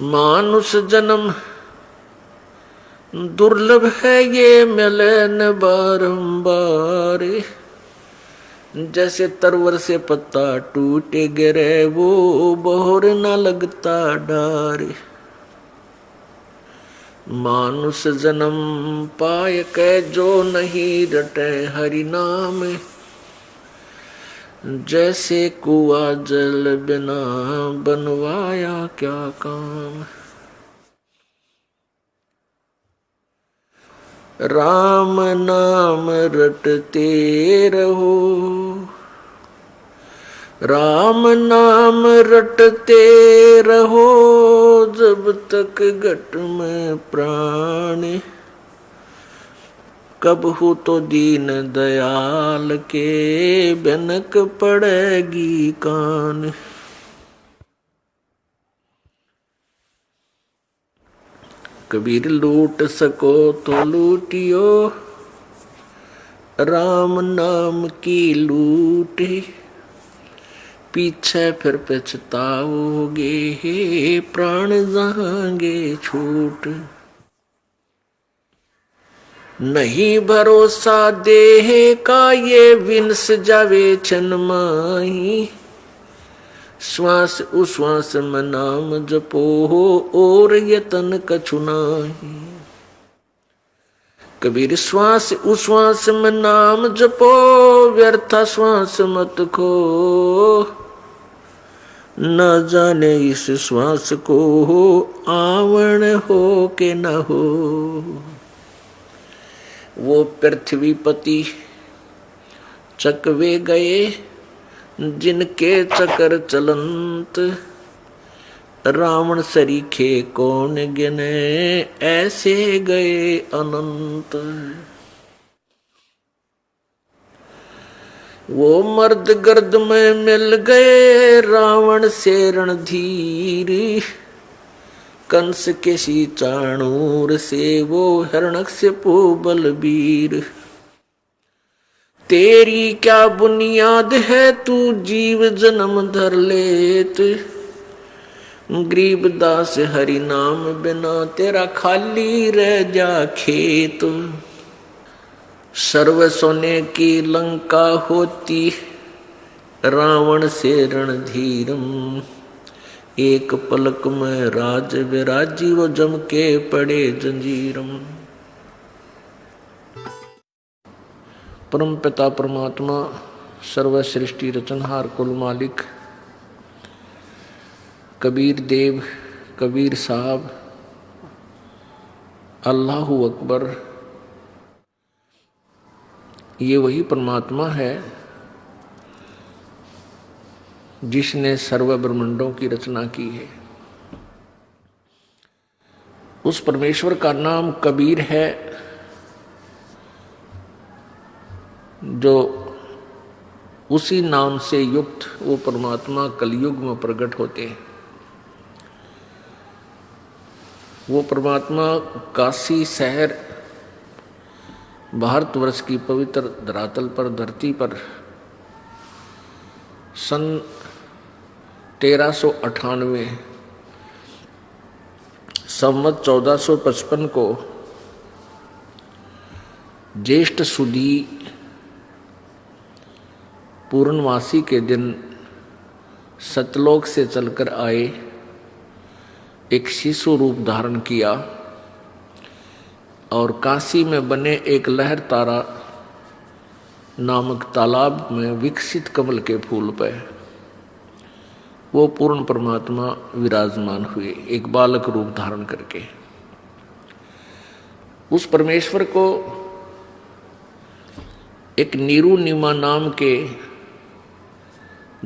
मानुष जन्म दुर्लभ है ये मिले न बारंबार। जैसे तरवर से पत्ता टूटे गिरे वो बोहर न लगता डार। मानुष जन्म पाय के जो नहीं रटे हरि नाम। जैसे कुआ जल बिना बनवाया क्या काम। राम नाम रटते रहो, राम नाम रटते रहो जब तक घट में प्राण। कब हो तो दीन दयाल के बिनक पड़ेगी कान। कबीर लूट सको तो लूटियो, राम नाम की लूट। पीछे फिर पछताओगे प्राण जाएंगे छूट। नहीं भरोसा देह का ये विंस जावे छन माही। श्वास उश्वास में नाम जपो हो और यतन कछु नाही। कबीर श्वास उश्वास में नाम जपो व्यर्थ श्वास मत खो। न जाने इस श्वास को हो आवण हो के न हो। वो पृथ्वीपति चकवे गए जिनके चकर चलंत। रावण सरीखे कौन गिने ऐसे गए अनंत। वो मर्द गर्द में मिल गए रावण से रणधीर। कंस के सी चाणूर से वो हिरण्यकशिपु बलबीर। तेरी क्या बुनियाद है तू जीव जन्म धर लेत। गरीबदास हरि नाम बिना तेरा खाली रह जा खेत। सर्व सोने की लंका होती रावण से रणधीरम। एक पलक में राज विराजी वो जम के पड़े जंजीरम। परम पिता परमात्मा सर्व सृष्टि रचनहार कुल मालिक कबीर देव कबीर साहब अल्लाहु अकबर, ये वही परमात्मा है जिसने सर्व ब्रह्मांडों की रचना की है। उस परमेश्वर का नाम कबीर है जो उसी नाम से युक्त वो परमात्मा कलयुग में प्रकट होते हैं। वो परमात्मा काशी शहर भारतवर्ष की पवित्र धरातल पर धरती पर सन 1398 संवत 1455 को ज्येष्ठ सुदी पूर्णमासी के दिन सतलोक से चलकर आए, एक शिशु रूप धारण किया और काशी में बने एक लहर तारा नामक तालाब में विकसित कमल के फूल पर वो पूर्ण परमात्मा विराजमान हुए, एक बालक रूप धारण करके। उस परमेश्वर को एक नीरू नीमा नाम के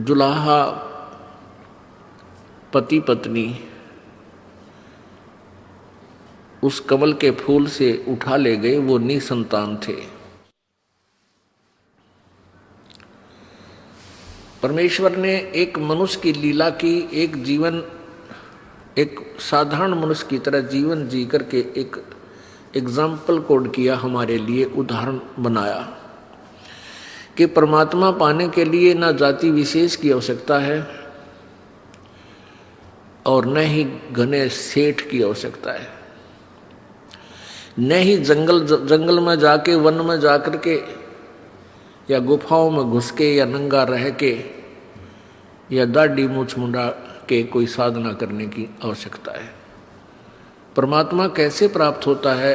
जुलाहा पति पत्नी उस कमल के फूल से उठा ले गए। वो निसंतान थे। परमेश्वर ने एक मनुष्य की लीला की, एक जीवन, एक साधारण मनुष्य की तरह जीवन जी करके एक एग्जाम्पल कोड किया, हमारे लिए उदाहरण बनाया कि परमात्मा पाने के लिए ना जाति विशेष की आवश्यकता है और न ही घने सेठ की आवश्यकता है, न ही जंगल में जाके, वन में जाकर के, या गुफाओं में घुस के, या नंगा रह के, या दाढ़ी मूछ मुंडा के कोई साधना करने की आवश्यकता है। परमात्मा कैसे प्राप्त होता है,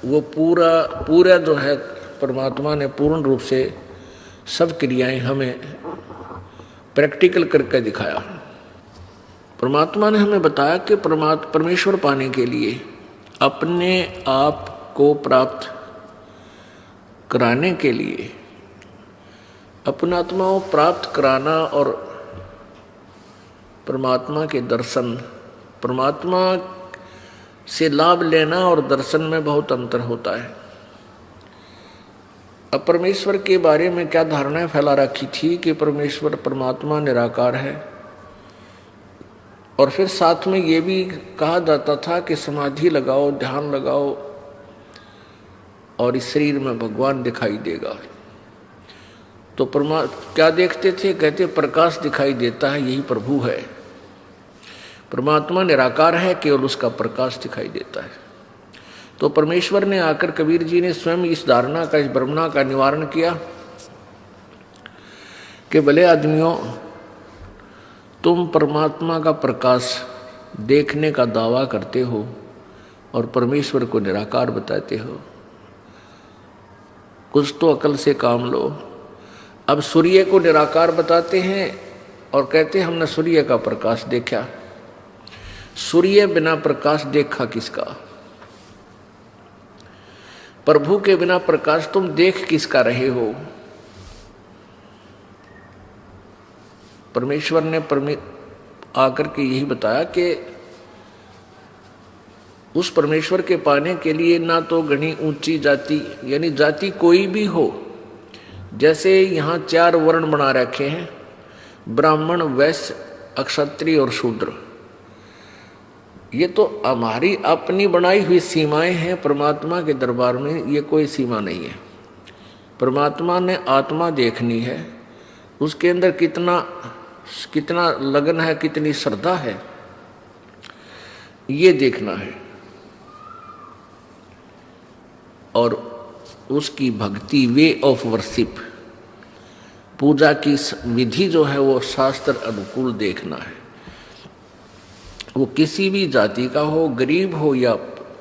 वो पूरा जो है परमात्मा ने पूर्ण रूप से सब क्रियाएं हमें प्रैक्टिकल करके दिखाया। परमात्मा ने हमें बताया कि परमेश्वर पाने के लिए, अपने आप को प्राप्त कराने के लिए, अपना आत्मा को प्राप्त कराना और परमात्मा के दर्शन, परमात्मा से लाभ लेना और दर्शन में बहुत अंतर होता है। अब परमेश्वर के बारे में क्या धारणाएं फैला रखी थी कि परमेश्वर परमात्मा निराकार है, और फिर साथ में ये भी कहा जाता था कि समाधि लगाओ, ध्यान लगाओ और इस शरीर में भगवान दिखाई देगा। तो क्या देखते थे? कहते प्रकाश दिखाई देता है, यही प्रभु है। परमात्मा निराकार है, केवल उसका प्रकाश दिखाई देता है। तो परमेश्वर ने आकर, कबीर जी ने स्वयं इस धारणा का, इस भ्रमणा का निवारण किया कि भले आदमियों, तुम परमात्मा का प्रकाश देखने का दावा करते हो और परमेश्वर को निराकार बताते हो, कुछ तो अकल से काम लो। अब सूर्य को निराकार बताते हैं और कहते हैं हमने सूर्य का प्रकाश देखा। सूर्य बिना प्रकाश देखा किसका? प्रभु के बिना प्रकाश तुम देख किसका रहे हो? परमेश्वर ने आकर के यही बताया कि उस परमेश्वर के पाने के लिए ना तो घनी ऊंची जाति, यानी जाति कोई भी हो, जैसे यहाँ 4 वर्ण बना रखे हैं, ब्राह्मण, वैश्य, अक्षत्रिय और शूद्र। ये तो हमारी अपनी बनाई हुई सीमाएं हैं। परमात्मा के दरबार में ये कोई सीमा नहीं है। परमात्मा ने आत्मा देखनी है, उसके अंदर कितना लगन है, कितनी श्रद्धा है, ये देखना है। और उसकी भक्ति, वे ऑफ वर्शिप, पूजा की विधि जो है वो शास्त्र अनुकूल देखना है। वो किसी भी जाति का हो, गरीब हो या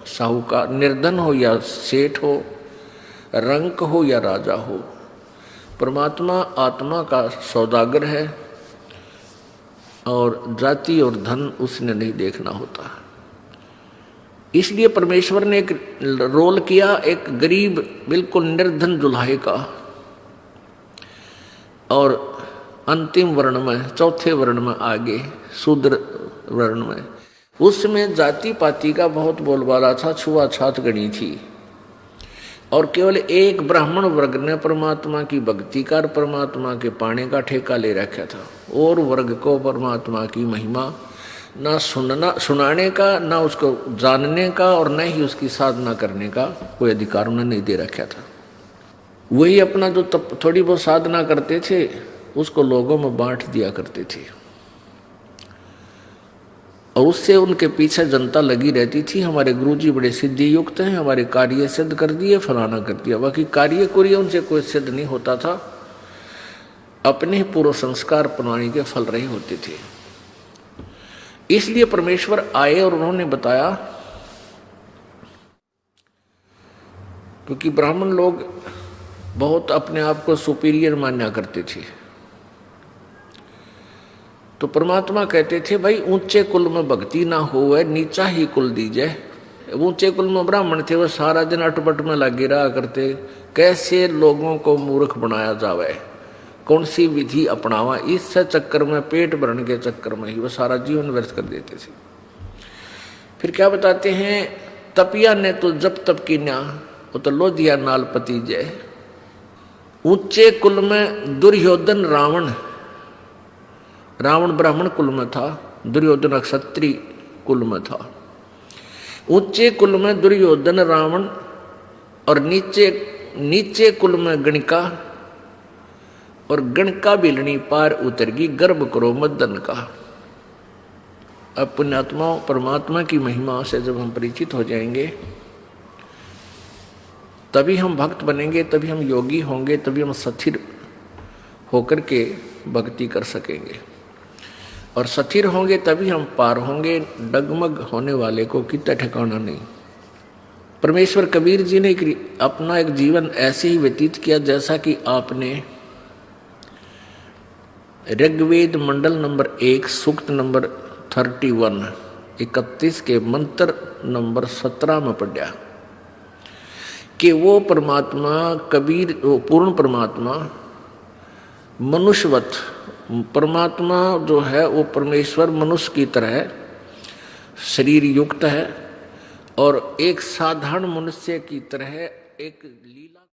साहूकार, निर्धन हो या सेठ हो, रंक हो या राजा हो, परमात्मा आत्मा का सौदागर है और जाति और धन उसने नहीं देखना होता। इसलिए परमेश्वर ने एक रोल किया, एक गरीब बिल्कुल निर्धन दुल्हे का, और अंतिम वर्ण में, चौथे वर्ण में आगे शूद्र वर्ण में, उसमें जाति पाति का बहुत बोलबाला था, छुआछूत गणी थी। और केवल एक ब्राह्मण वर्ग ने परमात्मा की भक्ति का, परमात्मा के पाने का ठेका ले रखा था, और वर्ग को परमात्मा की महिमा ना सुनाने का, ना उसको जानने का, और न ही उसकी साधना करने का कोई अधिकार उन्हें नहीं दे रखा था। वही अपना जो थोड़ी बहुत साधना करते थे उसको लोगों में बांट दिया करते थे, और उससे उनके पीछे जनता लगी रहती थी। हमारे गुरुजी बड़े सिद्धि युक्त हैं, हमारे कार्य सिद्ध कर दिए, फलाना कर दिया। बाकी कार्य कुर्य उनसे कोई सिद्ध नहीं होता था, अपने पूर्व संस्कार प्रणाली के फल रहे होते थे। इसलिए परमेश्वर आए और उन्होंने बताया, क्योंकि ब्राह्मण लोग बहुत अपने आप को सुपीरियर माना करते थे, तो परमात्मा कहते थे भाई ऊंचे कुल में भक्ति ना होवे, नीचा ही कुल दीजिए। ऊंचे कुल में ब्राह्मण थे, वो सारा दिन अटपट में लगे रहा करते, कैसे लोगों को मूर्ख बनाया जावे, कौन सी विधि अपनावा, इस चक्कर में, पेट भरने के चक्कर में ही वो सारा जीवन व्यर्थ कर देते थे। फिर क्या बताते हैं, तपिया ने तो जब तप की न्या, वो तो लो दिया नाल पति जय। ऊंचे कुल में दुर्योधन रावण ब्राह्मण कुल में था, दुर्योधन क्षत्रिय कुल में था। ऊंचे कुल में दुर्योधन रावण, और नीचे कुल में गणिका, और गणका बिलनी पार उतर गई, गर्भ करो मदन का। अपने आत्मा परमात्मा की महिमा से जब हम परिचित हो जाएंगे, तभी हम भक्त बनेंगे, तभी हम योगी होंगे, तभी हम स्थिर होकर के भक्ति कर सकेंगे। और स्थिर होंगे तभी हम पार होंगे। डगमग होने वाले को कितना ठिकाना नहीं। परमेश्वर कबीर जी ने अपना एक जीवन ऐसे ही व्यतीत किया जैसा कि आपने ऋग्वेद मंडल नंबर 1 सूक्त नंबर 31 के मंत्र नंबर 17 में पढ़ा कि वो परमात्मा कबीर, वो पूर्ण परमात्मा मनुष्यवत परमात्मा जो है वो परमेश्वर मनुष्य की तरह शरीर युक्त है और एक साधारण मनुष्य की तरह एक लीला